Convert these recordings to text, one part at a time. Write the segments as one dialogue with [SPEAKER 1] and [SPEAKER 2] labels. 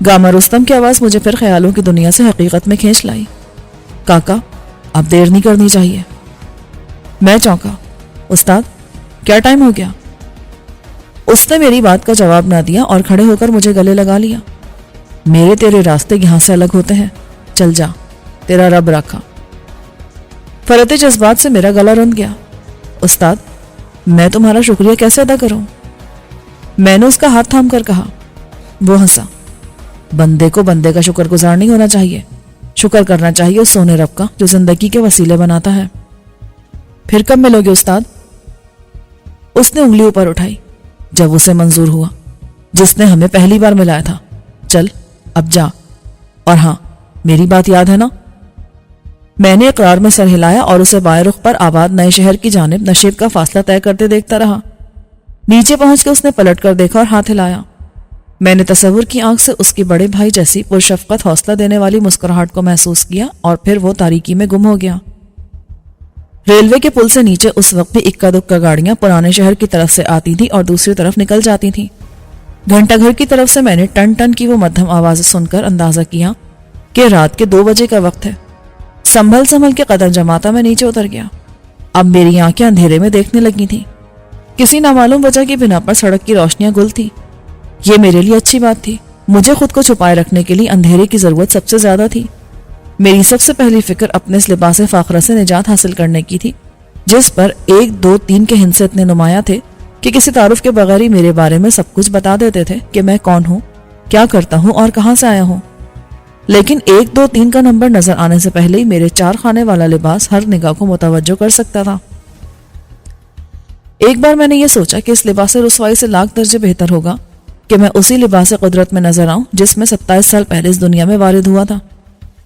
[SPEAKER 1] Gama Rustam کی آواز مجھے پھر خیالوں کی دنیا سے حقیقت میں کھینچ لائی. کاکا اب دیر نہیں کرنی چاہیے. میں چونکا. استاد کیا ٹائم ہو گیا؟ اس نے میری بات کا جواب نہ دیا اور کھڑے ہو کر مجھے گلے لگا لیا. میرے تیرے راستے یہاں سے الگ ہوتے ہیں، چل جا، تیرا رب رکھا. فرط جذبات سے میرا گلا رند گیا. استاد میں تمہارا شکریہ کیسے ادا کروں؟ میں نے اس کا ہاتھ تھام کر کہا. وہ ہنسا. بندے کو بندے کا شکر گزار نہیں ہونا چاہیے، شکر کرنا چاہیے اس سونے رب کا جو زندگی کے وسیلے بناتا ہے. پھر کب ملو گے استاد؟ اس نے انگلی اوپر اٹھائی. جب اسے منظور ہوا، جس نے ہمیں پہلی بار ملایا تھا. چل اب جا، اور ہاں میری بات یاد ہے نا؟ میں نے اقرار میں سر ہلایا اور اسے بائیں رخ پر آباد نئے شہر کی جانب نشیب کا فاصلہ طے کرتے دیکھتا رہا. نیچے پہنچ کے اس نے پلٹ کر دیکھا اور ہاتھ ہلایا. میں نے تصور کی آنکھ سے اس کی بڑے بھائی جیسی پرشفقت حوصلہ دینے والی مسکراہٹ کو محسوس کیا اور پھر وہ تاریکی میں گم ہو گیا. ریلوے کے پل سے نیچے اس وقت بھی اکا دکا گاڑیاں پرانے شہر کی طرف سے آتی تھی اور دوسری طرف نکل جاتی تھیں. گھنٹہ گھر کی طرف سے میں نے ٹن ٹن کی وہ مدھم آوازیں سن کر اندازہ کیا کہ رات کے 2 بجے کا وقت ہے. سنبھل کے قدم جماتا میں نیچے اتر گیا. اب میری آنکھیں اندھیرے میں دیکھنے لگی تھیں. کسی نامعلوم وجہ کی بنا پر سڑک کی روشنیاں گل تھی. یہ میرے لیے اچھی بات تھی. مجھے خود کو چھپائے رکھنے کے لیے اندھیرے کی ضرورت سب سے زیادہ تھی. میری سب سے پہلی فکر اپنے اس لباس فاخرہ سے نجات حاصل کرنے کی تھی، جس پر 1 2 3 کے ہندسے اتنے نمایاں تھے کہ کسی تعارف کے بغیر ہی میرے بارے میں سب کچھ بتا دیتے تھے کہ میں کون ہوں، کیا کرتا ہوں اور کہاں سے آیا ہوں. لیکن 1 2 3 کا نمبر نظر آنے سے پہلے ہی میرے 4 خانے والا لباس ہر نگاہ کو متوجہ کر سکتا تھا. ایک بار میں نے یہ سوچا کہ اس لباس رسوائی سے لاکھ درجے بہتر ہوگا کہ میں اسی لباس قدرت میں نظر آؤں جس میں 27 سال پہلے اس دنیا میں وارد ہوا تھا.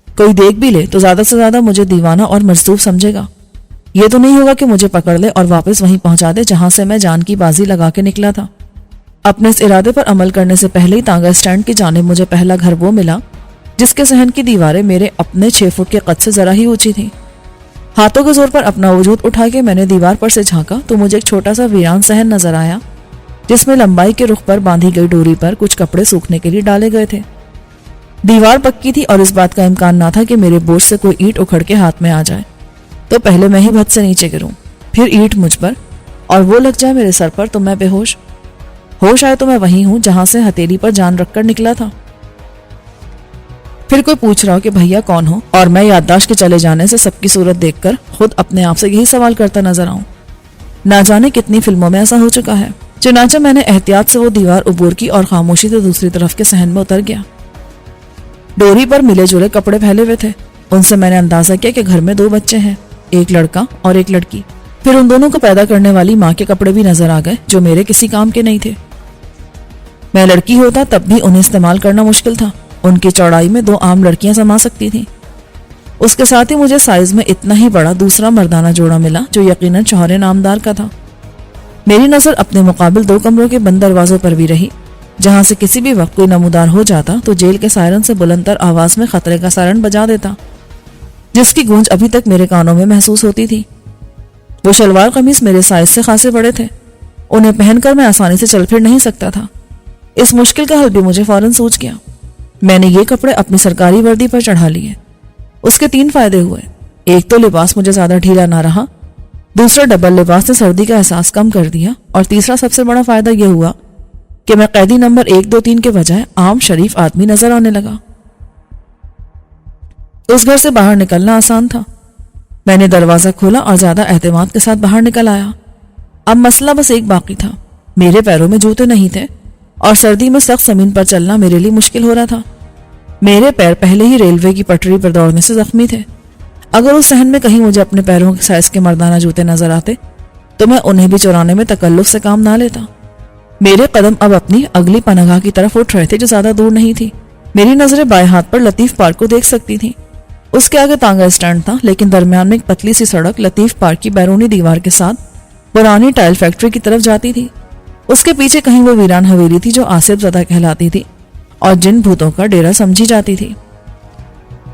[SPEAKER 1] کوئی دیکھ بھی لے تو زیادہ سے زیادہ مجھے دیوانہ اور مجذوب سمجھے گا. یہ تو نہیں ہوگا کہ مجھے پکڑ لے اور واپس وہیں پہنچا دے جہاں سے میں جان کی بازی لگا کے نکلا تھا. اپنے اس ارادے پر عمل کرنے سے پہلے ہی تانگا اسٹینڈ کی جانب مجھے پہلا گھر وہ ملا جس کے صحن کی دیواریں میرے اپنے 6 فٹ کے قد سے ذرا ہی اونچی تھیں. ہاتھوں کے زور پر اپنا وجود اٹھا کے میں نے دیوار پر سے جھانکا تو مجھے ایک چھوٹا سا ویران صحن نظر آیا جس میں لمبائی کے رخ پر باندھی گئی ڈوری پر کچھ کپڑے سوکھنے کے لیے ڈالے گئے تھے. دیوار پکی تھی اور اس بات کا امکان نہ تھا کہ میرے بوجھ سے کوئی اینٹ اکھڑ کے ہاتھ میں آ جائے تو پہلے میں ہی بھت سے نیچے گروں، پھر اینٹ مجھ پر اور وہ لگ جائے میرے سر پر تو میں بے ہوش. ہوش آئے تو میں وہیں ہوں جہاں سے ہتھیلی پر جان رکھ کر نکلا تھا. پھر کوئی پوچھ رہا ہو کہ بھیا کون ہو، اور میں یادداشت کے چلے جانے سے سب کی صورت دیکھ کر خود اپنے آپ سے یہی سوال کرتا نظر آؤں. نہ جانے کتنی فلموں میں ایسا ہو چکا ہے. چنانچہ میں نے احتیاط سے وہ دیوار عبور کی اور خاموشی سے دوسری طرف کے صحن میں اتر گیا. ڈوری پر ملے جلے کپڑے پھیلے ہوئے تھے. ان سے میں نے اندازہ کیا کہ گھر میں 2 بچے ہیں، ایک لڑکا اور ایک لڑکی. پھر ان دونوں کو پیدا کرنے والی ماں کے کپڑے بھی نظر آ گئے جو میرے کسی کام کے نہیں تھے. میں لڑکی ہوتا تب بھی انہیں استعمال کرنا مشکل تھا. ان کی چوڑائی میں 2 عام لڑکیاں سما سکتی تھیں. اس کے ساتھ ہی مجھے سائز میں اتنا ہی بڑا دوسرا مردانہ جوڑا ملا جو یقیناً شوہر نامدار کا تھا. میری نظر اپنے مقابل 2 کمروں کے بند دروازوں پر بھی رہی جہاں سے کسی بھی وقت کوئی نمودار ہو جاتا تو جیل کے سائرن سے بلند تر آواز میں خطرے کا سائرن بجا دیتا، جس کی گونج ابھی تک میرے کانوں میں محسوس ہوتی تھی. وہ شلوار قمیص میرے سائز سے خاصے بڑے تھے. انہیں پہن کر میں آسانی سے چل پھر نہیں سکتا تھا. اس مشکل کا حل بھی مجھے فوراً سوچ گیا. میں نے یہ کپڑے اپنی سرکاری وردی پر چڑھا لیے. اس کے 3 فائدے ہوئے. ایک تو لباس مجھے زیادہ ڈھیلا نہ رہا، دوسرا ڈبل لباس نے سردی کا احساس کم کر دیا، اور تیسرا سب سے بڑا فائدہ یہ ہوا کہ میں قیدی نمبر 1 2 3 کے بجائے عام شریف آدمی نظر آنے لگا. اس گھر سے باہر نکلنا آسان تھا. میں نے دروازہ کھولا اور زیادہ اہتمام کے ساتھ باہر نکل آیا. اب مسئلہ بس ایک باقی تھا. میرے پیروں میں جوتے نہیں تھے اور سردی میں سخت زمین پر چلنا میرے لیے مشکل ہو رہا تھا. میرے پیر پہلے ہی ریلوے کی پٹری پر دوڑنے سے زخمی تھے. اگر اس صحن میں کہیں مجھے اپنے پیروں کے سائز کے مردانہ جوتے نظر آتے تو میں انہیں بھی چرانے میں تکلف سے کام نہ لیتا. میرے قدم اب اپنی اگلی پناہگاہ کی طرف اٹھ رہے تھے جو زیادہ دور نہیں تھی. میری نظریں بائیں ہاتھ پر لطیف پارک کو دیکھ سکتی تھیں. اس کے آگے تانگا اسٹینڈ تھا، لیکن درمیان میں ایک پتلی سی سڑک لطیف پارک کی بیرونی دیوار کے ساتھ پرانی ٹائل فیکٹری کی طرف جاتی تھی. اس کے پیچھے کہیں وہ ویران حویلی تھی جو آصف زدہ کہلاتی تھی اور جن بھوتوں کا ڈیرا سمجھی جاتی تھی.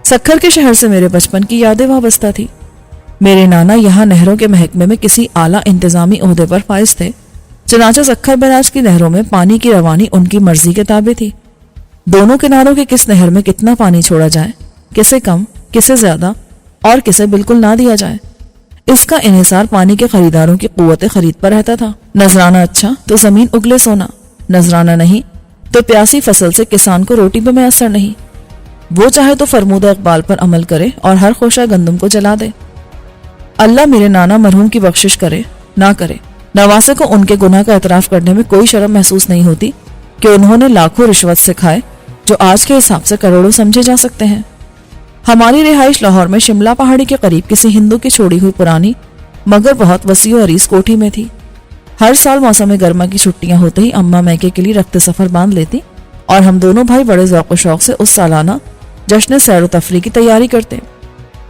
[SPEAKER 1] سکھر کے شہر سے میرے بچپن کی یادیں وابستہ تھی. میرے نانا یہاں نہروں کے محکمے میں کسی اعلیٰ انتظامی عہدے پر فائز تھے. چنانچہ سکھر بیراج کی نہروں میں پانی کی روانی ان کی مرضی کے تابع تھی. دونوں کناروں کے کس نہر میں کتنا پانی چھوڑا جائے، کسے کم، کسے زیادہ اور کسے بالکل نہ دیا جائے، اس کا انحصار پانی کے خریداروں کی قوت خرید پر رہتا تھا۔ نذرانہ اچھا تو زمین اگلے سونا، نذرانہ نہیں تو پیاسی فصل سے کسان کو روٹی پہ میسر نہیں۔ وہ چاہے تو فرمودہ اقبال پر عمل کرے اور ہر خوشہ گندم کو جلا دے۔ اللہ میرے نانا مرحوم کی بخشش کرے نہ کرے، نواسے کو ان کے گناہ کا اعتراف کرنے میں کوئی شرم محسوس نہیں ہوتی کہ انہوں نے لاکھوں رشوت سے کھائے جو آج کے حساب سے کروڑوں سمجھے جا سکتے ہیں۔ ہماری رہائش لاہور میں شملہ پہاڑی کے قریب کسی ہندو کی چھوڑی ہوئی پرانی مگر بہت وسیع و عریض کوٹھی میں تھی۔ ہر سال موسم گرما کی چھٹیاں ہوتے ہی اماں میکے کے لیے رخت سفر باندھ لیتی اور ہم دونوں بھائی بڑے ذوق و شوق سے اس سالانہ جشن سیر و تفریح کی تیاری کرتے۔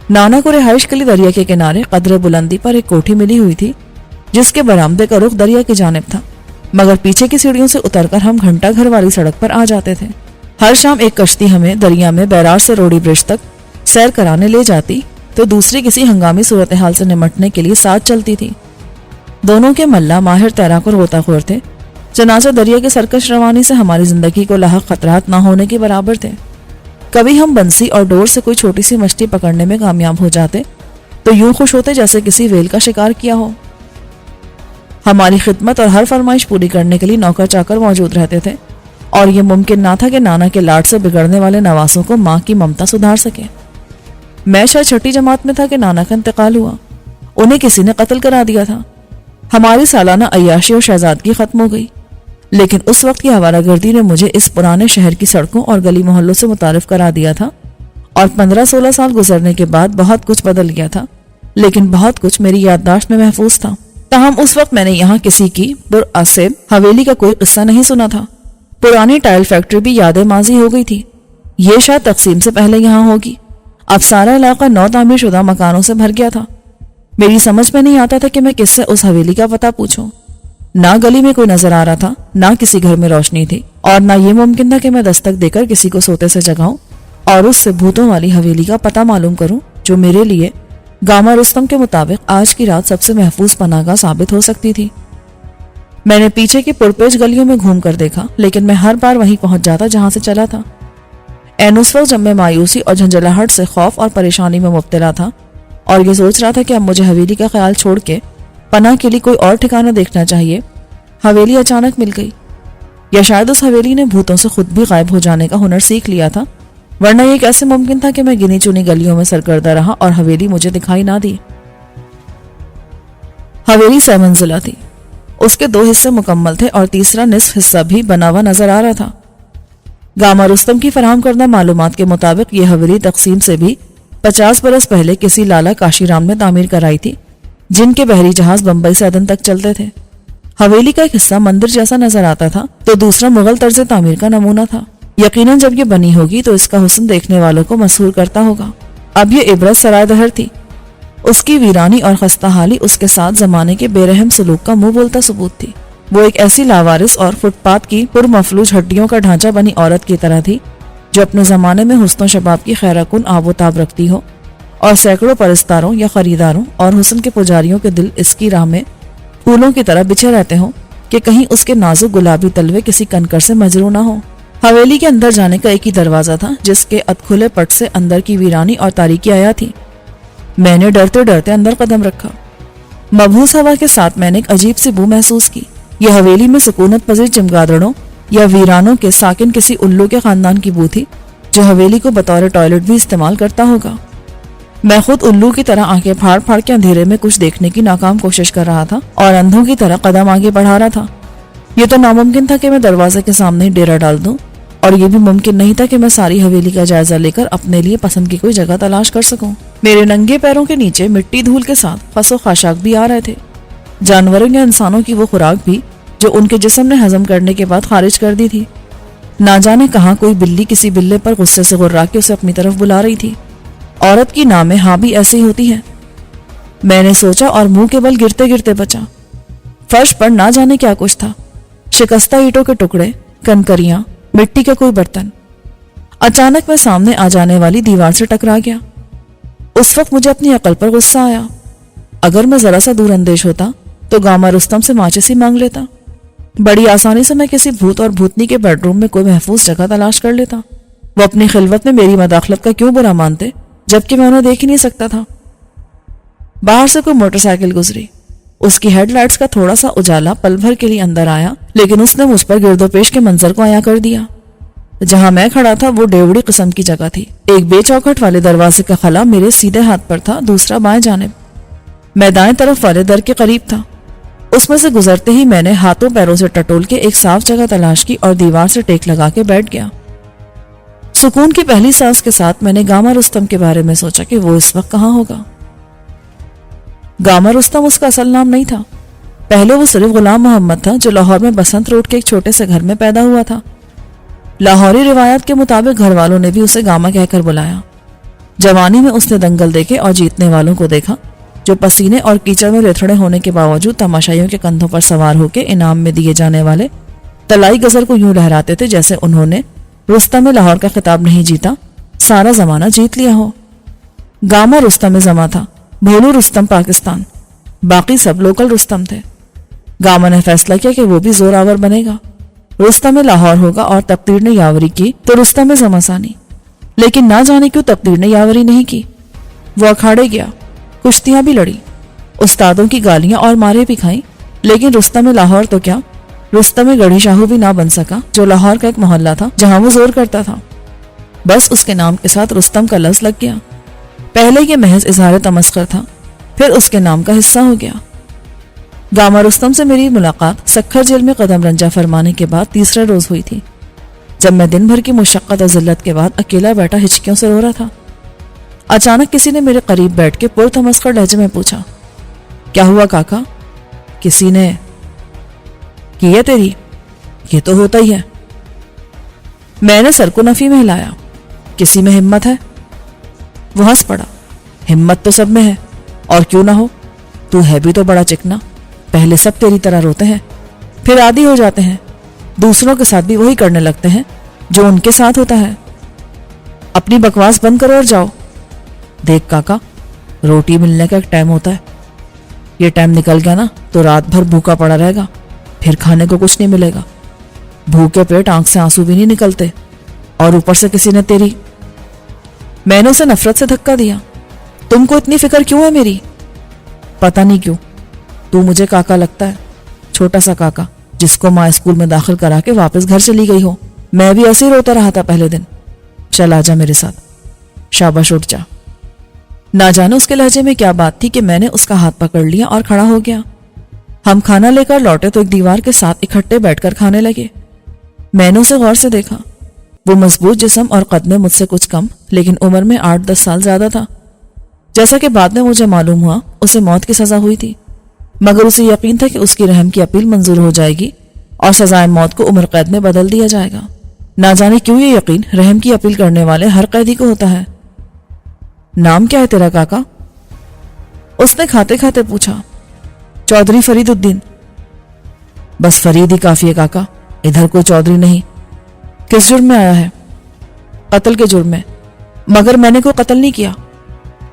[SPEAKER 1] نانا کو رہائش کے لیے دریا کے کنارے قدر بلندی پر ایک کوٹھی ملی ہوئی تھی جس کے برآمدے کا رخ دریا کی جانب تھا، مگر پیچھے کی سیڑھیوں سے اتر کر ہم گھنٹہ گھر والی سڑک پر آ جاتے تھے۔ ہر شام ایک کشتی ہمیں دریا میں بیرار سے روڑی برج تک سیر کرانے لے جاتی تو دوسری کسی ہنگامی صورتحال سے نمٹنے کے لیے ساتھ چلتی تھی۔ دونوں کے ملا ماہر تیراک اور غوطہ خور تھے، چنانچہ دریا کے سرکش روانی سے ہماری زندگی کو لاحق خطرات نہ ہونے کے برابر تھے۔ کبھی ہم بنسی اور ڈور سے کوئی چھوٹی سی مچھلی پکڑنے میں کامیاب ہو جاتے تو یوں خوش ہوتے جیسے کسی ویل کا شکار کیا ہو۔ ہماری خدمت اور ہر فرمائش پوری کرنے کے لیے نوکر چاکر موجود رہتے تھے اور یہ ممکن نہ تھا کہ نانا کے لاڈ سے بگڑنے والے نواسوں کو ماں کی ممتا سدھار سکے۔ میں شاید چھٹی جماعت میں تھا کہ نانا کا انتقال ہوا، انہیں کسی نے قتل کرا دیا تھا۔ ہماری سالانہ عیاشی اور شہزادگی ختم ہو گئی، لیکن اس وقت کی آوارہ گردی نے مجھے اس پرانے شہر کی سڑکوں اور گلی محلوں سے متعارف کرا دیا تھا، اور 15-16 سال گزرنے کے بعد بہت کچھ بدل گیا تھا، لیکن بہت کچھ میری یادداشت میں محفوظ تھا۔ تاہم اس وقت میں نے یہاں کسی کی پرآسیب حویلی کا کوئی قصہ نہیں سنا تھا۔ پرانی ٹائل فیکٹری بھی یاد ماضی ہو گئی تھی، یہ شاید تقسیم سے پہلے یہاں ہوگی۔ اب سارا علاقہ نو تعمیر شدہ مکانوں سے بھر گیا تھا۔ میری سمجھ میں نہیں آتا تھا کہ میں کس سے اس حویلی کا پتہ پوچھوں۔ نہ گلی میں کوئی نظر آ رہا تھا، نہ کسی گھر میں روشنی تھی، اور نہ یہ ممکن تھا کہ میں دستک دے کر کسی کو سوتے سے جگاؤں اور اس سے بھوتوں والی حویلی کا پتہ معلوم کروں جو میرے لیے گاما رستم کے مطابق آج کی رات سب سے محفوظ پناہ گاہ ثابت ہو سکتی تھی۔ میں نے پیچھے کی پرپیش گلیوں میں گھوم کر دیکھا، لیکن میں ہر بار وہیں پہنچ جاتا جہاں سے چلا تھا۔ اس وقت جب میں مایوسی اور جھنجھلاہٹ سے خوف اور پریشانی میں مبتلا تھا اور یہ سوچ رہا تھا کہ اب مجھے حویلی کا خیال چھوڑ کے پناہ کے لیے کوئی اور ٹھکانہ دیکھنا چاہیے، حویلی اچانک مل گئی۔ یا شاید اس حویلی نے بھوتوں سے خود بھی غائب ہو جانے کا ہنر سیکھ لیا تھا، ورنہ یہ کیسے ممکن تھا کہ میں گنی چنی گلیوں میں سرگردہ رہا اور حویلی مجھے دکھائی نہ دی۔ حویلی 6 منزلہ تھی، اس کے 2 حصے مکمل تھے اور تیسرا نصف حصہ بھی بنا ہوا نظر آ رہا تھا۔ گاما رستم کی فراہم کردہ معلومات کے مطابق یہ حویلی تقسیم سے بھی 50 برس پہلے کسی لالا کاشی رام نے تعمیر کرائی تھی، جن کے بحری جہاز بمبئی سے عدن تک چلتے تھے۔ حویلی کا ایک حصہ مندر جیسا نظر آتا تھا تو دوسرا مغل طرز تعمیر کا نمونہ تھا۔ یقیناً جب یہ بنی ہوگی تو اس کا حسن دیکھنے والوں کو مسحور کرتا ہوگا۔ اب یہ عبرت سرائے دہر تھی، اس کی ویرانی اور خستہ حالی اس کے ساتھ زمانے کے بے رحم سلوک کا منہ بولتا ثبوت تھی۔ وہ ایک ایسی لاوارث اور فٹ پاتھ کی پرمفلوج ہڈیوں کا ڈھانچہ بنی عورت کی طرح تھی جو اپنے زمانے میں حسن و شباب کی خیرہ کن آب و تاب رکھتی ہو، اور سینکڑوں پرستاروں یا خریداروں اور حسن کے پجاریوں کے دل اس کی راہ میں پھولوں کی طرح بچھے رہتے ہوں کہ کہیں اس کے نازک گلابی تلوے کسی کنکر سے مجروح نہ ہو۔ حویلی کے اندر جانے کا ایک ہی دروازہ تھا جس کے ادکھلے پٹ سے اندر کی ویرانی اور تاریکی آیا تھی۔ میں نے ڈرتے ڈرتے اندر قدم رکھا۔ مبہوس ہوا کے ساتھ میں نے ایک عجیب سی بو محسوس کی۔ یہ حویلی میں سکونت پذیر چمگادڑوں یا ویرانوں کے ساکن کسی الو کے خاندان کی بو تھی جو حویلی کو بطور ٹوائلٹ بھی استعمال کرتا ہوگا۔ میں خود الو کی طرح آنکھیں پھاڑ پھاڑ کے اندھیرے میں کچھ دیکھنے کی ناکام کوشش کر رہا تھا اور اندھوں کی طرح قدم آگے بڑھا رہا تھا۔ یہ تو ناممکن تھا کہ میں دروازے کے سامنے ہی ڈیرا ڈال دوں، اور یہ بھی ممکن نہیں تھا کہ میں ساری حویلی کا جائزہ لے کر اپنے لیے پسند کی کوئی جگہ تلاش کر سکوں۔ میرے ننگے پیروں کے نیچے مٹی دھول کے ساتھ خس و خاشاک بھی آ رہے تھے، جانوروں یا انسانوں کی وہ خوراک بھی جو ان کے جسم نے ہضم کرنے کے بعد خارج کر دی تھی۔ نہ جانے کہاں کوئی بلی کسی بلے پر غصے سے غرا کے اسے اپنی طرف بلا رہی تھی۔ عورت کی نامیں ہاں بھی ایسی ہوتی ہیں، میں نے سوچا اور منہ کے بل گرتے گرتے بچا۔ فرش پر نہ جانے کیا کچھ تھا، شکستہ اینٹوں کے ٹکڑے، کنکریاں، مٹی کا کوئی برتن۔ اچانک میں سامنے آ جانے والی دیوار سے ٹکرا گیا۔ اس وقت مجھے اپنی عقل پر غصہ آیا۔ اگر میں ذرا سا دور اندیش ہوتا تو گاما رستم سے ماچس ہی مانگ لیتا۔ بڑی آسانی سے میں کسی بھوت اور بھوتنی کے بیڈ روم میں کوئی محفوظ جگہ تلاش کر لیتا. وہ اپنی خلوت میں میری مداخلت کا کیوں برا مانتے جبکہ میں انہیں دیکھ ہی نہیں سکتا تھا. باہر سے کوئی موٹر سائیکل گزری. اس کی ہیڈ لائٹس کا تھوڑا سا اجالا پل بھر کے لیے اندر آیا، لیکن اس نے مجھ پر گرد و پیش کے منظر کو عیاں کر دیا. جہاں میں کھڑا تھا وہ ڈیوڑی قسم کی جگہ تھی. ایک بے چوکھٹ والے دروازے کا خلا میرے سیدھے ہاتھ پر تھا، دوسرا بائیں جانب. میں دائیں طرف والے در کے قریب تھا. اس میں سے گزرتے ہی میں نے ہاتھوں پیروں سے ٹٹول کے ایک صاف جگہ تلاش کی اور دیوار سے ٹیک لگا کے بیٹھ گیا. سکون کی پہلی سانس کے ساتھ میں نے گاما رستم کے بارے میں سوچا کہ وہ اس وقت کہاں ہوگا. گاما رستم اس کا اصل نام نہیں تھا. پہلے وہ صرف غلام محمد تھا جو لاہور میں بسنت روڈ کے ایک چھوٹے سے گھر میں پیدا ہوا تھا. لاہوری روایات کے مطابق گھر والوں نے بھی اسے گاما کہہ کر بلایا. جوانی میں اس نے دنگل دیکھے اور جیتنے والوں کو دیکھا جو پسینے اور کیچڑ میں ریتھڑے ہونے کے باوجود تماشائیوں کے کندھوں پر سوار ہو کے انعام میں دیے جانے والے طلائی گزر کو یوں لہراتے تھے جیسے انہوں نے رستم لاہور کا خطاب نہیں جیتا، سارا زمانہ جیت لیا ہو. گاما رستم زماں تھا، بھولو رستم پاکستان، باقی سب لوکل رستم تھے. گاما نے فیصلہ کیا کہ وہ بھی زور آور بنے گا. رستم لاہور ہوگا اور تقدیر نے یاوری کی تو رستم زماں ثانی. لیکن نہ جانے کیوں تقدیر نے یاوری نہیں کی. وہ اکھاڑے گیا، کشتیاں بھی لڑی، استادوں کی گالیاں اور مارے بھی کھائیں، لیکن رستم لاہور تو کیا، رستم گڑھی شاہو بھی نہ بن سکا جو لاہور کا ایک محلہ تھا جہاں وہ زور کرتا تھا. بس اس کے نام کے ساتھ رستم کا لفظ لگ گیا. پہلے یہ محض اظہار تمسخر تھا، پھر اس کے نام کا حصہ ہو گیا. گاما رستم سے میری ملاقات سکھر جیل میں قدم رنجا فرمانے کے بعد تیسرے روز ہوئی تھی، جب میں دن بھر کی مشقت اور ذلت کے بعد اکیلا بیٹھا ہچکیوں سے رو رہا تھا. اچانک کسی نے میرے قریب بیٹھ کے پر تمسخر لہجے میں پوچھا، کیا ہوا کاکا؟ کسی نے کی ہے تیری؟ یہ تو ہوتا ہی ہے. میں نے سر کو نفی میں ہلایا. کسی میں ہمت ہے؟ وہ ہنس پڑا. ہمت تو سب میں ہے، اور کیوں نہ ہو، تو ہے بھی تو بڑا چکنا. پہلے سب تیری طرح روتے ہیں، پھر عادی ہو جاتے ہیں، دوسروں کے ساتھ بھی وہی کرنے لگتے ہیں جو ان کے ساتھ ہوتا ہے. اپنی بکواس بند کرو اور جاؤ. دیکھ کاکا، روٹی ملنے کا ایک ٹائم ہوتا ہے. یہ ٹائم نکل گیا نا تو رات بھر بھوکا پڑا رہے گا، پھر کھانے کو کچھ نہیں ملے گا. بھوکے پیٹ آنکھ سے آنسو بھی نہیں نکلتے، اور اوپر سے کسی نے تیری. میں نے اسے نفرت سے دھکا دیا. تم کو اتنی فکر کیوں ہے میری؟ پتہ نہیں کیوں، تو مجھے کاکا لگتا ہے، چھوٹا سا کاکا جس کو ماں اسکول میں داخل کرا کے واپس گھر چلی گئی ہو. میں بھی ایسے ہی روتا رہا تھا پہلے دن. چل آ جا میرے ساتھ. شاباش اٹھ جا. نہ جانے اس کے لہجے میں کیا بات تھی کہ میں نے اس کا ہاتھ پکڑ لیا اور کھڑا ہو گیا. ہم کھانا لے کر لوٹے تو ایک دیوار کے ساتھ اکٹھے بیٹھ کر کھانے لگے. میں نے اسے غور سے دیکھا. وہ مضبوط جسم اور قد میں مجھ سے کچھ کم، لیکن عمر میں 8-10 سال زیادہ تھا. جیسا کہ بعد میں مجھے معلوم ہوا اسے موت کی سزا ہوئی تھی، مگر اسے یقین تھا کہ اس کی رحم کی اپیل منظور ہو جائے گی اور سزائے موت کو عمر قید میں بدل دیا جائے گا. نہ جانے کیوں یہ یقین رحم کی اپیل کرنے والے ہر قیدی کو ہوتا ہے. نام کیا ہے تیرا کاکا؟ اس نے کھاتے کھاتے پوچھا. چودھری فرید الدین. بس فرید ہی کافی ہے کاکا، ادھر کوئی چودھری نہیں. کس جرم میں آیا ہے؟ قتل کے جرم میں. مگر میں نے کوئی قتل نہیں کیا.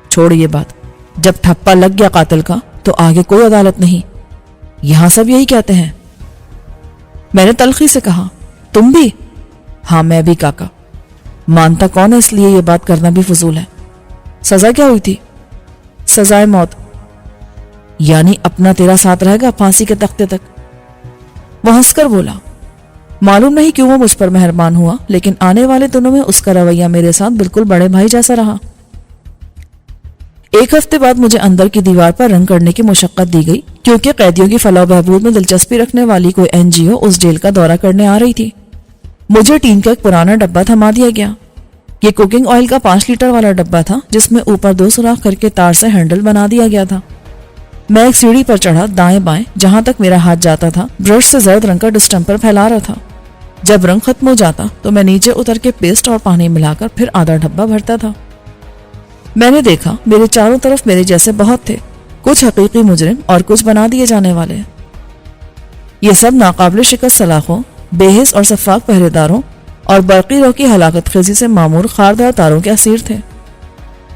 [SPEAKER 1] چھوڑ یہ بات، جب ٹھپا لگ گیا قاتل کا تو آگے کوئی عدالت نہیں. یہاں سب یہی کہتے ہیں. میں نے تلخی سے کہا. تم بھی؟ ہاں میں بھی کاکا. مانتا کون ہے، اس لیے یہ بات کرنا بھی فضول ہے. سزا کیا ہوئی تھی؟ سزائے موت. یعنی اپنا تیرا ساتھ رہے گا پھانسی کے تختے تک؟ وہ ہنس کر بولا. معلوم نہیں کیوں وہ مجھ پر مہربان ہوا، لیکن آنے والے دنوں میں اس کا رویہ میرے ساتھ بالکل بڑے بھائی جیسا رہا. ایک ہفتے بعد مجھے اندر کی دیوار پر رنگ کرنے کی مشقت دی گئی، کیونکہ قیدیوں کی فلاح و بہبود میں دلچسپی رکھنے والی کوئی NGO اس جیل کا دورہ کرنے آ رہی تھی. مجھے ٹین کا ایک پرانا ڈبہ تھما دیا گیا. یہ کوکنگ آئل کا 5 لیٹر والا ڈبہ تھا جس میں اوپر 2 سوراخ کر کے تار سے ہینڈل بنا دیا گیا تھا. میں ایک سیڑھی پر چڑھا، دائیں بائیں جہاں تک میرا ہاتھ جاتا تھا برش سے زرد رنگ کا ڈسٹمپر پھیلا رہا تھا. جب رنگ ختم ہو جاتا تو میں نیچے اتر کے پیسٹ اور پانی ملا کر پھر آدھا ڈبہ بھرتا تھا. میں نے دیکھا میرے چاروں طرف میرے جیسے بہت تھے، کچھ حقیقی مجرم اور کچھ بنا دیے جانے والے. یہ سب ناقابل شکست سلاخوں، بے حس اور شفاف پہرے داروں اور برقی رو کی ہلاکت خیزی سے معمور خاردار تاروں کے اسیر تھے.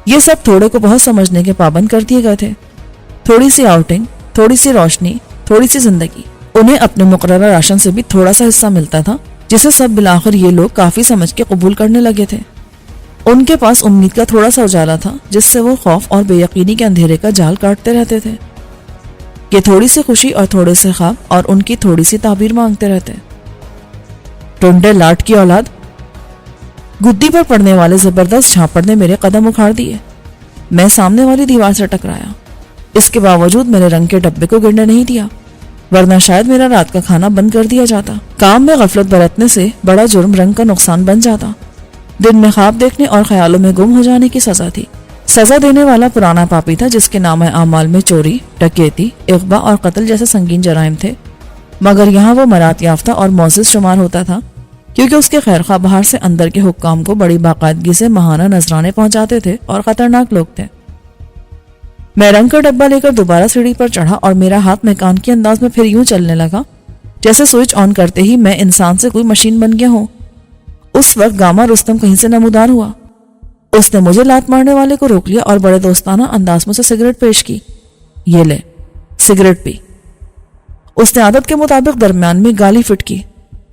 [SPEAKER 1] یہ سب تھوڑے کو بہت سمجھنے کے پابند کر دیے گئے تھے. تھوڑی سی آؤٹنگ، تھوڑی سی روشنی، تھوڑی سی زندگی، انہیں اپنے مقررہ راشن سے بھی تھوڑا سا حصہ ملتا تھا، جسے سب بالآخر یہ لوگ کافی سمجھ کے قبول کرنے لگے تھے۔ ان کے پاس امید کا تھوڑا سا اجالا تھا، جس سے وہ خوف اور بے یقینی کے اندھیرے کا جال کاٹتے رہتے تھے۔ یہ تھوڑی سی خوشی اور تھوڑے سے خواب اور ان کی تھوڑی سی تعبیر مانگتے رہتے۔ ٹنڈے لاٹ کی اولاد! گدی پر پڑنے والے زبردست جھاپڑ نے میرے قدم اکھاڑ دیے۔ میں سامنے والی دیوار سے ٹکرایا۔ اس کے باوجود میرے رنگ کے ڈبے کو گرنے نہیں دیا، ورنہ شاید میرا رات کا کھانا بند کر دیا جاتا۔ کام میں غفلت برتنے سے بڑا جرم رنگ کا نقصان بن جاتا۔ دن میں خواب دیکھنے اور خیالوں میں گم ہو جانے کی سزا تھی۔ سزا دینے والا پرانا پاپی تھا، جس کے نامہ اعمال میں چوری، ڈکیتی، اغوا اور قتل جیسے سنگین جرائم تھے، مگر یہاں وہ مراد یافتہ اور معزز شمار ہوتا تھا، کیونکہ اس کے خیر خواہ باہر سے اندر کے حکام کو بڑی باقاعدگی سے ماہانہ نذرانے پہنچاتے تھے اور خطرناک لوگ تھے۔ میں رنگ کا ڈبہ لے کر دوبارہ سیڑھی پر چڑھا اور میرا ہاتھ میکان کے انداز میں پھر یوں چلنے لگا جیسے سوئچ آن کرتے ہی میں انسان سے کوئی مشین بن گیا ہوں۔ اس وقت گاما رستم کہیں سے نمودار ہوا۔ اس نے مجھے لات مارنے والے کو روک لیا اور بڑے دوستانہ انداز میں سے سگریٹ پیش کی۔ یہ لے، سگریٹ پی۔ اس نے عادت کے مطابق درمیان میں گالی فٹ کی۔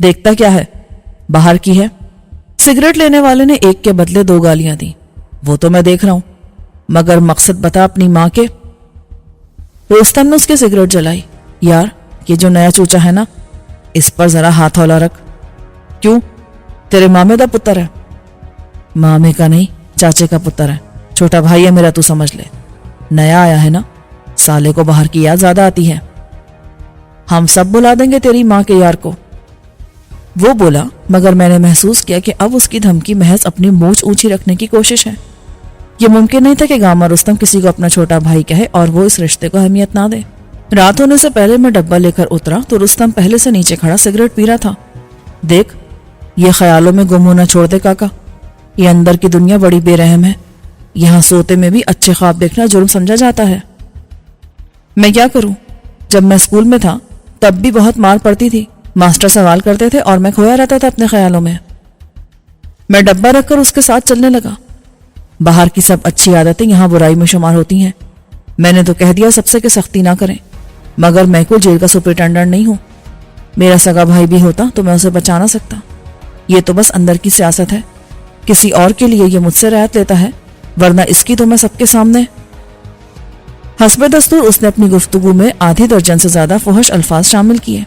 [SPEAKER 1] دیکھتا کیا ہے، باہر کی ہے۔ سگریٹ لینے والے نے ایک کے بدلے 2 گالیاں دی۔ وہ تو میں دیکھ رہا ہوں، مگر مقصد بتا اپنی ماں کے۔ رستم نے اس کی سگریٹ جلائی۔ یار، یہ جو نیا چوچا ہے نا، اس پر ذرا ہاتھ ہولا رکھ۔ کیوں؟ تیرے مامے دا پتر ہے۔ مامے کا نہیں، چاچے کا پتر ہے، چھوٹا بھائی ہے میرا، تو سمجھ لے۔ نیا آیا ہے نا، سالے کو باہر کی یاد زیادہ آتی ہے۔ ہم سب بلا دیں گے تیری ماں کے یار کو۔ وہ بولا، مگر میں نے محسوس کیا کہ اب اس کی دھمکی محض اپنی مونچھ اونچی رکھنے کی کوشش ہے۔ یہ ممکن نہیں تھا کہ گاما رستم کسی کو اپنا چھوٹا بھائی کہے اور وہ اس رشتے کو اہمیت نہ دے۔ رات ہونے سے پہلے میں ڈبہ لے کر اترا تو رستم پہلے سے نیچے کھڑا سگریٹ پی رہا تھا۔ دیکھ، یہ خیالوں میں گم ہونا چھوڑ دے کاکا، یہ اندر کی دنیا بڑی بے رحم ہے، یہاں سوتے میں بھی اچھے خواب دیکھنا جرم سمجھا جاتا ہے۔ میں کیا کروں؟ جب میں اسکول میں تھا تب بھی بہت مار پڑتی تھی، ماسٹر سوال کرتے تھے اور میں کھویا رہتا تھا اپنے خیالوں میں۔ میں ڈبہ رکھ کر اس کے ساتھ چلنے لگا۔ باہر کی سب اچھی عادتیں یہاں برائی میں شمار ہوتی ہیں۔ میں نے تو کہہ دیا سب سے کہ سختی نہ کریں، مگر میں کوئی جیل کا سپرنٹینڈنٹ نہیں ہوں۔ میرا سگا بھائی بھی ہوتا تو میں اسے بچا نہ سکتا۔ یہ تو بس اندر کی سیاست ہے، کسی اور کے لیے یہ مجھ سے رعایت لیتا ہے، ورنہ اس کی تو میں سب کے سامنے۔ حسب دستور اس نے اپنی گفتگو میں آدھی درجن سے زیادہ فحش الفاظ شامل کیے۔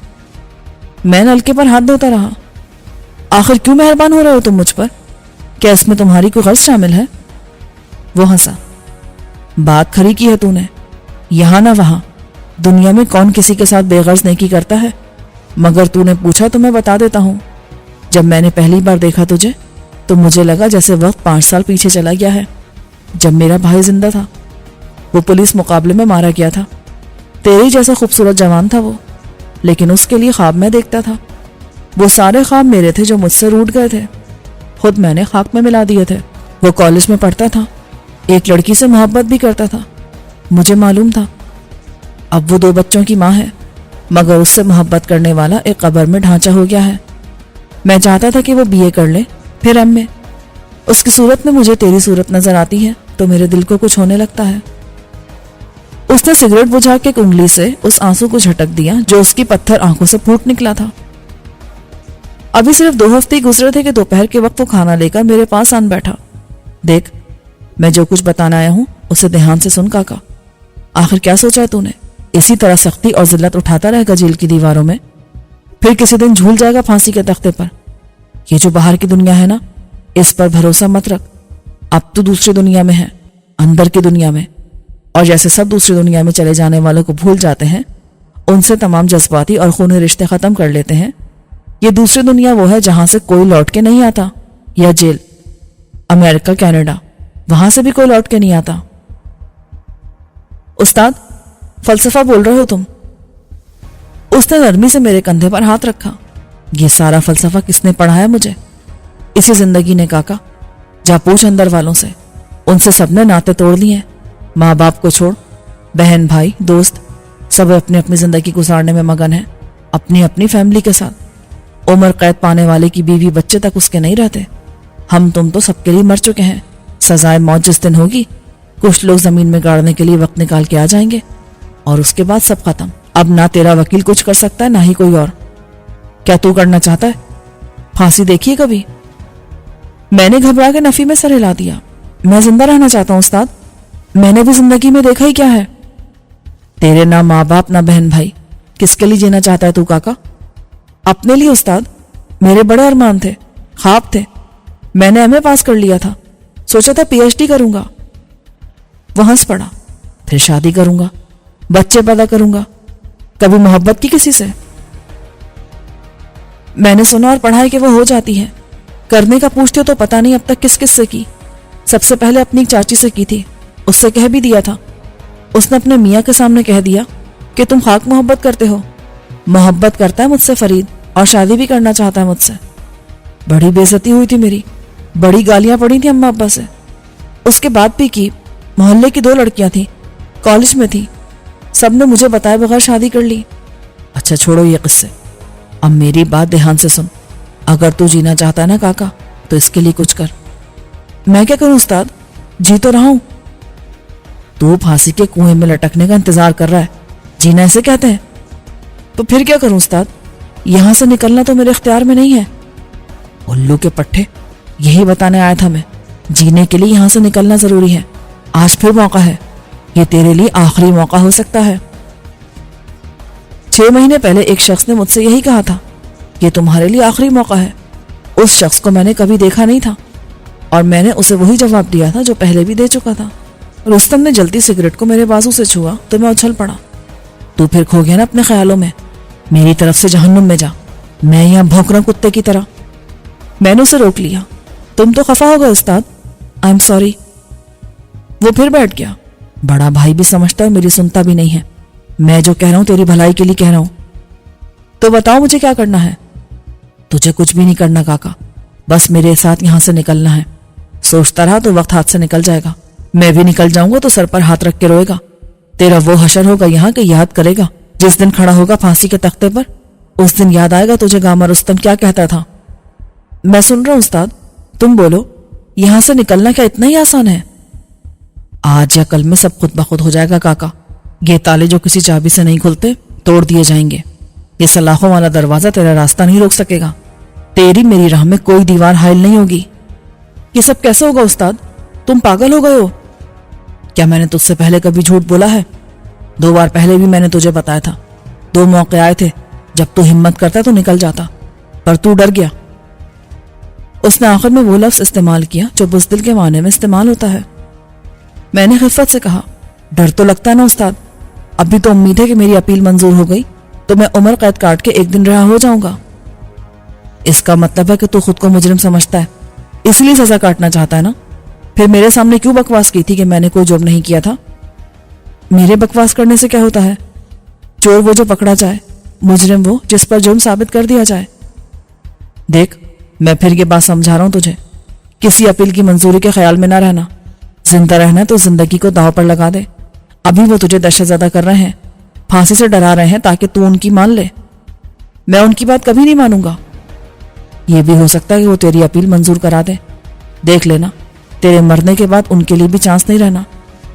[SPEAKER 1] میں نلکے پر ہاتھ دھوتا رہا۔ آخر کیوں مہربان ہو رہے ہو تم مجھ پر؟ کیا اس میں تمہاری کوئی غرض شامل ہے؟ وہ ہنسا۔ بات کھری کی ہے تو نے، یہاں نہ وہاں، دنیا میں کون کسی کے ساتھ بے غرض نیکی کرتا ہے، مگر تو نے پوچھا تو میں بتا دیتا ہوں۔ جب میں نے پہلی بار دیکھا تجھے تو مجھے لگا جیسے وقت 5 سال پیچھے چلا گیا ہے، جب میرا بھائی زندہ تھا۔ وہ پولیس مقابلے میں مارا گیا تھا، تیرے جیسا خوبصورت جوان تھا وہ، لیکن اس کے لیے خواب میں دیکھتا تھا۔ وہ سارے خواب میرے تھے جو مجھ سے روٹ گئے تھے، خود میں نے خاک میں ملا دیے تھے۔ وہ کالج میں پڑھتا تھا، ایک لڑکی سے محبت بھی کرتا تھا، مجھے معلوم تھا۔ اب وہ 2 بچوں کی ماں ہے، مگر اس سے محبت کرنے والا ایک قبر میں ڈھانچہ ہو گیا ہے۔ میں چاہتا تھا کہ وہ BA کر لے، پھر MA۔ اس کی صورت میں مجھے تیری صورت نظر آتی ہے تو میرے دل کو کچھ ہونے لگتا ہے۔ اس نے سگریٹ بجھا کے ایک انگلی سے اس آنسو کو جھٹک دیا جو اس کی پتھر آنکھوں سے پھوٹ نکلا تھا۔ ابھی صرف 2 ہفتے ہی گزرے تھے کہ دوپہر کے وقت وہ کھانا لے کر میرے پاس آن بیٹھا۔ دیکھ، میں جو کچھ بتانا آیا ہوں اسے دھیان سے سن کاکا۔ آخر کیا سوچا ہے تو نے؟ اسی طرح سختی اور ذلت اٹھاتا رہے گا جیل کی دیواروں میں، پھر کسی دن جھول جائے گا پھانسی کے تختے پر۔ یہ جو باہر کی دنیا ہے نا، اس پر بھروسہ مت رکھ۔ اب تو دوسری دنیا میں ہے، اندر کی دنیا میں، اور جیسے سب دوسری دنیا میں چلے جانے والوں کو بھول جاتے ہیں، ان سے تمام جذباتی اور خونی رشتے ختم کر لیتے ہیں، یہ دوسری دنیا وہ ہے جہاں سے کوئی لوٹ کے نہیں آتا، یا جیل، امریکہ، کینیڈا، وہاں سے بھی کوئی لوٹ کے نہیں آتا۔ استاد، فلسفہ بول رہے ہو تم؟ اس نے نرمی سے میرے کندھے پر ہاتھ رکھا۔ یہ سارا فلسفہ کس نے پڑھایا مجھے؟ اسی زندگی نے کاکا۔ جا پوچھ اندر والوں سے، ان سے سب نے ناطے توڑ لیے ہیں، ماں باپ کو چھوڑ، بہن بھائی دوست سب اپنی اپنی زندگی گزارنے میں مگن ہیں، اپنی اپنی فیملی کے ساتھ۔ عمر قید پانے والے کی بیوی بچے تک اس کے نہیں رہتے۔ ہم تم تو سب کے لیے مر چکے ہیں، سزائے موت جس دن ہوگی کچھ لوگ زمین میں گاڑنے کے لیے وقت نکال کے آ جائیں گے اور اس کے بعد سب ختم۔ اب نہ تیرا وکیل کچھ کر سکتا ہے نہ ہی کوئی اور. کیا تو کرنا چاہتا ہے؟ پھانسی دیکھی ہے کبھی؟ میں نے گھبرا کے نفی میں سر ہلا دیا. میں زندہ رہنا چاہتا ہوں استاد. میں نے بھی زندگی میں دیکھا ہی کیا ہے. تیرے نہ ماں باپ نہ بہن بھائی. کس کے لیے جینا چاہتا ہے تو کاکا؟ اپنے لیے استاد. میرے بڑے ارمان تھے، خواب تھے. میں نے ایم اے پاس کر لیا تھا، سوچا تھا پی ایچ ڈی کروں گا. وہ ہنس پڑا. پھر شادی کروں گا، بچے پیدا کروں گا. کبھی محبت کی کسی سے؟ میں نے سنا اور پڑھا ہے کہ وہ ہو جاتی ہے. کرنے کا پوچھتے ہو تو پتہ نہیں اب تک کس کس سے کی. سب سے پہلے اپنی ایک چاچی سے کی تھی. اس سے کہہ بھی دیا تھا. اس نے اپنے میاں کے سامنے کہہ دیا کہ تم خاک محبت کرتے ہو. محبت کرتا ہے مجھ سے فرید، اور شادی بھی کرنا چاہتا ہے مجھ سے. بڑی بے عزتی ہوئی تھی میری، بڑی گالیاں پڑی تھیں اماں ابا سے. اس کے بعد بھی کی. محلے کی 2 لڑکیاں تھیں، کالج میں تھی. سب نے مجھے بتائے بغیر شادی کر لی. اچھا چھوڑو یہ قصے. اب میری بات دھیان سے سن. اگر تو جینا چاہتا ہے نا کاکا تو اس کے لیے کچھ کر. میں کیا کروں استاد؟ جی تو رہا ہوں. تو پھانسی کے کنویں میں لٹکنے کا انتظار کر رہا ہے، جینا اسے کہتے ہیں. تو پھر کیا کروں استاد؟ یہاں سے نکلنا تو میرے اختیار میں نہیں ہے. الو کے پٹھے، یہی بتانے آیا تھا میں. جینے کے لیے یہاں سے نکلنا ضروری ہے. آج پھر موقع ہے. یہ تیرے لیے آخری موقع ہو سکتا ہے. 6 مہینے پہلے ایک شخص نے مجھ سے یہی کہا تھا، یہ تمہارے لیے آخری موقع ہے. اس شخص کو میں نے کبھی دیکھا نہیں تھا، اور میں نے اسے وہی جواب دیا تھا جو پہلے بھی دے چکا تھا. رستم نے جلتی سگریٹ کو میرے بازو سے چھوا تو میں اچھل پڑا. تو پھر کھو گیا نا اپنے خیالوں میں. میری طرف سے جہنم میں جا، میں یہاں بھونک رہا ہوں کتے کی طرح. میں نے اسے روک لیا. تم تو خفا ہو گئے استاد. I am sorry. وہ پھر بیٹھ گیا. بڑا بھائی بھی سمجھتا ہے، میری سنتا بھی نہیں ہے. میں جو کہہ رہا ہوں تیری بھلائی کے لیے کہہ رہا ہوں. تو بتاؤ مجھے کیا کرنا ہے؟ تجھے کچھ بھی نہیں کرنا کاکا، بس میرے ساتھ یہاں سے نکلنا ہے. سوچتا رہا تو وقت ہاتھ سے نکل جائے گا. میں بھی نکل جاؤں گا تو سر پر ہاتھ رکھ کے روئے گا. تیرا وہ حشر ہوگا یہاں کہ یاد کرے گا. جس دن کھڑا ہوگا پھانسی کے تختے پر، اس دن یاد آئے گا تجھے گاما رستم کیا کہتا تھا. میں سن رہا ہوں استاد. تم بولو، یہاں سے نکلنا کیا اتنا ہی آسان ہے؟ آج یا کل میں سب خود بخود ہو جائے گا کاکا. یہ تالے جو کسی چابی سے نہیں کھلتے توڑ دیے جائیں گے. یہ سلاخوں والا دروازہ تیرا راستہ نہیں روک سکے گا. تیری میری راہ میں کوئی دیوار حائل نہیں ہوگی. یہ سب کیسے ہوگا استاد؟ تم پاگل ہو گئے ہو کیا؟ میں نے تجھ سے پہلے کبھی جھوٹ بولا ہے؟ 2 بار پہلے بھی میں نے تجھے بتایا تھا. 2 موقع آئے تھے جب تو ہمت کرتا تو نکل جاتا، پر تو ڈر گیا. اس نے آخر میں وہ لفظ استعمال کیا جو بزدل کے معنی میں استعمال ہوتا ہے. میں نے خفت سے کہا، ڈر تو لگتا ہے نا استاد. ابھی تو امید ہے کہ میری اپیل منظور ہو گئی تو میں عمر قید کاٹ کے ایک دن رہا ہو جاؤں گا. اس کا مطلب ہے کہ تو خود کو مجرم سمجھتا ہے، اس لیے سزا کاٹنا چاہتا ہے نا؟ پھر میرے سامنے کیوں بکواس کی تھی کہ میں نے کوئی جرم نہیں کیا تھا؟ میرے بکواس کرنے سے کیا ہوتا ہے؟ چور وہ جو پکڑا جائے، مجرم وہ جس پر جرم ثابت کر دیا جائے. دیکھ، میں پھر یہ بات سمجھا رہا ہوں تجھے. کسی اپیل کی منظوری کے خیال میں نہ رہنا. زندہ رہنا تو زندگی کو داؤ پر لگا دے. ابھی وہ تجھے دہشت زدہ کر رہے ہیں، پھانسی سے ڈرا رہے ہیں تاکہ تو ان کی مان لے. میں ان کی بات کبھی نہیں مانوں گا. یہ بھی ہو سکتا ہے کہ وہ تیری اپیل منظور کرا دے. دیکھ لینا، تیرے مرنے کے بعد ان کے لیے بھی چانس نہیں رہنا.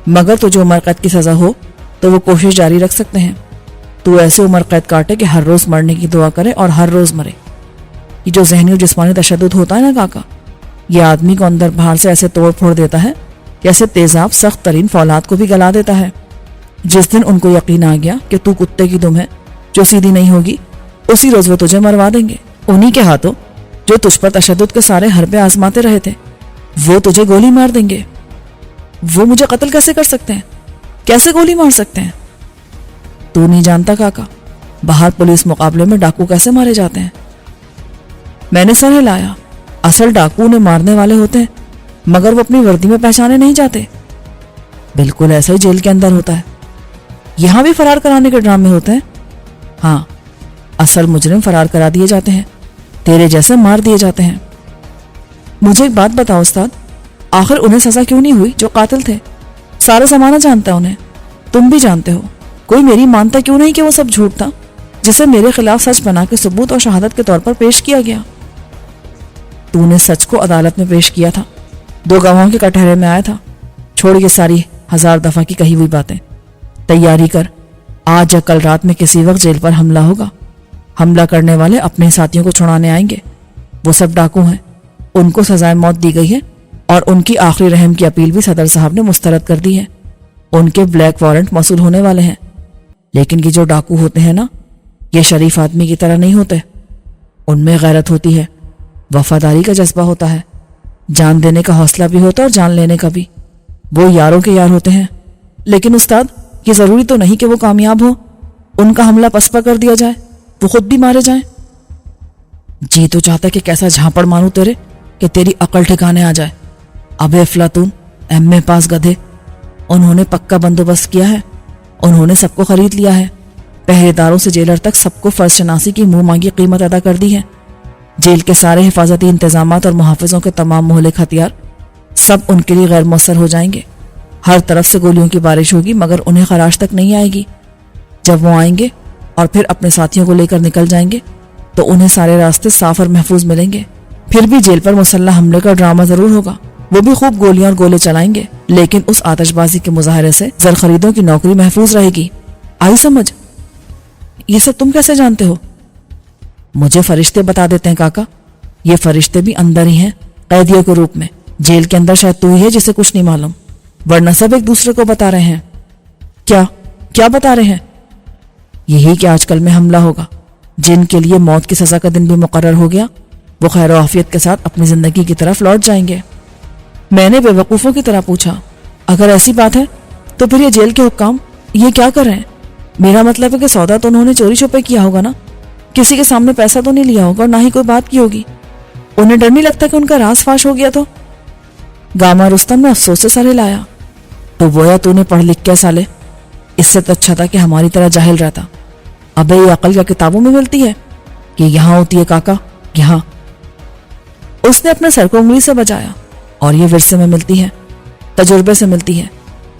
[SPEAKER 1] مگر تجھے عمر قید کی سزا ہو تو وہ کوشش جاری رکھ سکتے ہیں. تو ایسے عمر قید کاٹے کہ ہر روز مرنے کی دعا کرے اور ہر روز مرے. یہ جو ذہنی اور جسمانی تشدد ہوتا ہے نا کاکا، یہ آدمی کو اندر باہر سے ایسے توڑ پھوڑ دیتا ہے، جیسے تیزاب سخت ترین فولاد کو بھی گلا دیتا ہے. جس دن ان کو یقین آ گیا کہ تو کتے کی دم ہے جو سیدھی نہیں ہوگی، اسی روز وہ تجھے مروا دیں گے. انہی کے ہاتھوں جو تجھ پر تشدد کے سارے حربے آزماتے رہے تھے، وہ تجھے گولی مار دیں گے. وہ مجھے قتل کیسے کر سکتے ہیں؟ کیسے گولی مار سکتے ہیں؟ تو نہیں جانتا کاکا، باہر پولیس مقابلے میں ڈاکو کیسے مارے جاتے ہیں. میں نے سر ہلایا. اصل ڈاکو انہیں مارنے والے ہوتے ہیں، مگر وہ اپنی وردی میں پہچانے نہیں جاتے. بالکل ایسا ہی جیل کے اندر ہوتا ہے. یہاں بھی فرار کرانے کے ڈرامے ہوتے ہیں. ہاں، اصل مجرم فرار کرا دیے جاتے ہیں، تیرے جیسے مار دیے جاتے ہیں. مجھے ایک بات بتاؤ استاد، آخر انہیں سزا کیوں نہیں ہوئی جو قاتل تھے؟ سارا زمانہ جانتا ہے انہیں، تم بھی جانتے ہو. کوئی میری مانتا کیوں نہیں کہ وہ سب جھوٹ تھا جسے میرے خلاف سچ بنا کے ثبوت اور شہادت کے طور پر پیش کیا گیا؟ تو نے سچ کو عدالت میں پیش کیا تھا، 2 گواہوں کے کٹہرے میں آیا تھا. چھوڑ یہ ساری 1000 دفعہ کی کہی ہوئی باتیں. تیاری کر، آج یا کل رات میں کسی وقت جیل پر حملہ ہوگا. حملہ کرنے والے اپنے ساتھیوں کو چھڑانے آئیں گے. وہ سب ڈاکو ہیں. ان کو سزائے موت دی گئی ہے اور ان کی آخری رحم کی اپیل بھی صدر صاحب نے مسترد کر دی ہے. ان کے بلیک وارنٹ موصول ہونے والے ہیں. لیکن یہ جو ڈاکو ہوتے ہیں نا، یہ شریف آدمی کی طرح نہیں ہوتے. ان میں غیرت ہوتی ہے، وفاداری کا جذبہ ہوتا ہے، جان دینے کا حوصلہ بھی ہوتا ہے اور جان لینے کا بھی. وہ یاروں کے یار ہوتے ہیں. لیکن استاد، یہ ضروری تو نہیں کہ وہ کامیاب ہو. ان کا حملہ پسپا کر دیا جائے، وہ خود بھی مارے جائیں. جی تو چاہتا کہ کیسا جھانپڑ مانوں تیرے کہ تیری عقل ٹھکانے آ جائے. ابے افلاطون، ایم پاس گدھے. انہوں نے پکا بندوبست کیا ہے. انہوں نے سب کو خرید لیا ہے. پہرے داروں سے جیلر تک سب کو فرض شناسی کی منہ مانگی قیمت ادا کر دی ہے. جیل کے سارے حفاظتی انتظامات اور محافظوں کے تمام مہلک ہتھیار سب ان کے لیے غیر مؤثر ہو جائیں گے. ہر طرف سے گولیوں کی بارش ہوگی مگر انہیں خراش تک نہیں آئے گی. جب وہ آئیں گے اور پھر اپنے ساتھیوں کو لے کر نکل جائیں گے تو انہیں سارے راستے صاف اور محفوظ ملیں گے. پھر بھی جیل پر مسلح حملے کا ڈرامہ ضرور ہوگا. وہ بھی خوب گولیاں اور گولے چلائیں گے، لیکن اس آتش بازی کے مظاہرے سے زرخریدوں کی نوکری محفوظ رہے گی. آئی سمجھ؟ یہ سب تم کیسے جانتے ہو؟ مجھے فرشتے بتا دیتے ہیں کاکا. یہ فرشتے بھی اندر ہی ہیں، قیدیوں کے روپ میں. جیل کے اندر شاید تو ہی ہے جسے کچھ نہیں معلوم، ورنہ سب ایک دوسرے کو بتا رہے ہیں. کیا بتا رہے ہیں؟ یہی کہ آج کل میں حملہ ہوگا. جن کے لیے موت کی سزا کا دن بھی مقرر ہو گیا وہ خیر و عافیت کے ساتھ اپنی زندگی کی طرف لوٹ جائیں گے. میں نے بے وقوفوں کی طرح پوچھا، اگر ایسی بات ہے تو پھر یہ جیل کے حکام یہ کیا کر رہے ہیں؟ میرا مطلب ہے کہ سودا تو انہوں نے چوری چھپے کیا ہوگا نا. کسی کے سامنے پیسہ تو نہیں لیا ہوگا اور نہ ہی کوئی بات کی ہوگی. انہیں ڈر نہیں لگتا کہ ان کا راز فاش ہو گیا تو؟ گاما رستم نے افسوس سے سر ہلایا. تو گویا تو نے پڑھ لکھ کے سالے، اس سے تو اچھا تھا کہ ہماری طرح جاہل رہتا. ابے یہ عقل کیا کتابوں میں ملتی ہے؟ یہ یہاں ہوتی ہے کاکا، یہاں. اس نے اپنے سر کو انگلی سے بجایا. اور یہ ورثے میں ملتی ہے، تجربے سے ملتی ہے.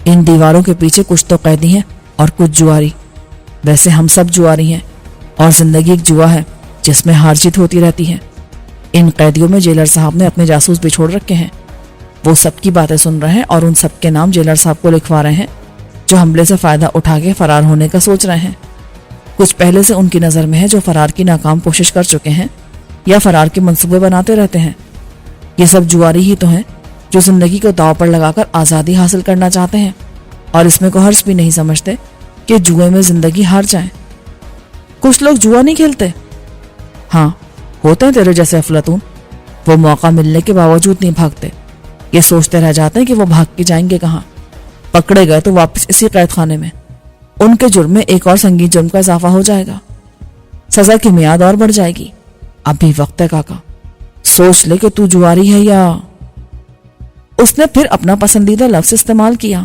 [SPEAKER 1] ان دیواروں کے پیچھے کچھ تو قیدی ہیں اور کچھ جواری. ویسے ہم سب جواری ہیں اور زندگی ایک جوا ہے جس میں ہار جیت ہوتی رہتی ہے. ان قیدیوں میں جیلر صاحب نے اپنے جاسوس بھی چھوڑ رکھے ہیں. وہ سب کی باتیں سن رہے ہیں اور ان سب کے نام جیلر صاحب کو لکھوا رہے ہیں جو حملے سے فائدہ اٹھا کے فرار ہونے کا سوچ رہے ہیں. کچھ پہلے سے ان کی نظر میں ہے جو فرار کی ناکام کوشش کر چکے ہیں یا فرار کے منصوبے بناتے رہتے ہیں. یہ سب جواری ہی تو ہیں جو زندگی کو داؤ پر لگا کر آزادی حاصل کرنا چاہتے ہیں اور اس میں کوئی حرج بھی نہیں سمجھتے کہ جوئے میں زندگی ہار جائیں. کچھ لوگ جوا نہیں کھیلتے. ہاں ہوتے ہیں تیرے جیسے افلاطون. وہ موقع ملنے کے باوجود نہیں بھاگتے. یہ سوچتے رہ جاتے ہیں کہ وہ بھاگ کے جائیں گے کہاں. پکڑے گئے تو واپس اسی قید خانے میں. ان کے جرم میں ایک اور سنگین جرم کا اضافہ ہو جائے گا. سزا کی میعاد اور بڑھ جائے گی. ابھی وقت ہے کاکا، سوچ لے کہ تو جواری ہے یا... اس نے پھر اپنا پسندیدہ لفظ استعمال کیا.